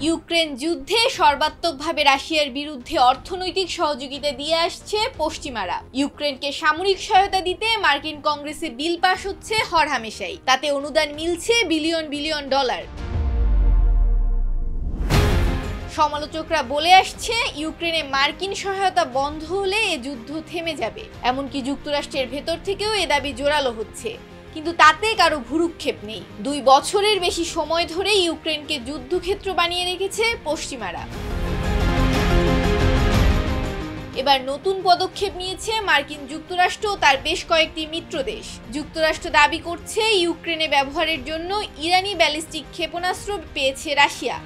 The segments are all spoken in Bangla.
ইউক্রেন যুদ্ধে সর্বাত্মকভাবে রাশিয়ার বিরুদ্ধে অর্থনৈতিক সহযোগিতা দিয়ে আসছে পশ্চিমারা। ইউক্রেনকে সামরিক সহায়তা দিতে মার্কিন কংগ্রেসে বিল পাস হচ্ছে হরহামেশাই। তাতে অনুদান মিলছে বিলিয়ন বিলিয়ন ডলার। সমালোচকরা বলে আসছে, ইউক্রেনে মার্কিন সহায়তা বন্ধ হলে এ যুদ্ধ থেমে যাবে। এমনকি যুক্তরাষ্ট্রের ভেতর থেকেও এ দাবি জোরালো হচ্ছে, কিন্তু তাতে কারো ভ্রুক্ষেপ নেই। 2 বছরের বেশি সময় ধরে ইউক্রেনকে যুদ্ধক্ষেত্র বানিয়ে রেখেছে পশ্চিমারা। এবার নতুন পদক্ষেপ নিয়েছে মার্কিন যুক্তরাষ্ট্র ও তার বেশ কয়েকটি মিত্র দেশ। যুক্তরাষ্ট্র দাবি করছে, ইউক্রেনে ব্যবহারের জন্য ইরানি ব্যালিস্টিক ক্ষেপণাস্ত্র পেয়েছে রাশিয়া।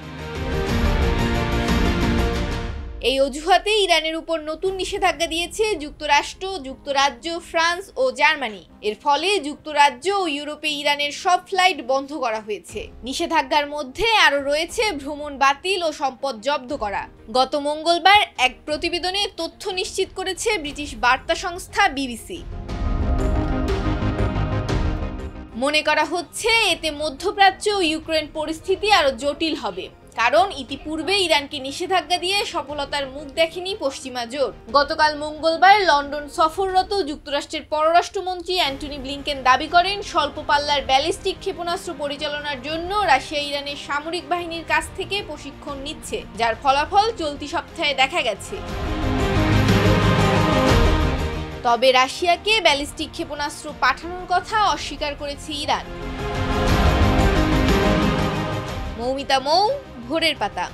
এই অজুহাতে ইরানের উপর নতুন নিষেধাজ্ঞা দিয়েছে যুক্তরাষ্ট্র, যুক্তরাজ্য, ফ্রান্স ও জার্মানি। এর ফলে যুক্তরাজ্য ও ইউরোপে ইরানের সব ফ্লাইট বন্ধ করা হয়েছে। নিষেধাজ্ঞার মধ্যে আরও রয়েছে ভ্রমণ বাতিল ও সম্পদ জব্দ করা। গত মঙ্গলবার এক প্রতিবেদনে তথ্য নিশ্চিত করেছে ব্রিটিশ বার্তা সংস্থা বিবিসি। মনে করা হচ্ছে, এতে মধ্যপ্রাচ্য ও ইউক্রেন পরিস্থিতি আরও জটিল হবে, কারণ ইতিপূর্বে ইরানকে নিষেধাজ্ঞা দিয়ে সফলতার মুখ দেখেনি পশ্চিমা জোট। গতকাল মঙ্গলবার লন্ডন সফররত যুক্তরাষ্ট্রের পররাষ্ট্রমন্ত্রী অ্যান্টনি ব্লিংকেন দাবি করেন, স্বল্প পাল্লার ব্যালিস্টিক ক্ষেপণাস্ত্র পরিচালনার জন্য রাশিয়া ইরানের সামরিক বাহিনীর কাছ থেকে প্রশিক্ষণ নিচ্ছে, যার ফলাফল চলতি সপ্তাহে দেখা গেছে। তবে রাশিয়াকে ব্যালিস্টিক ক্ষেপণাস্ত্র পাঠানোর কথা অস্বীকার করেছে ইরান। মৌমিতা মৌ, ভোরের পাতা।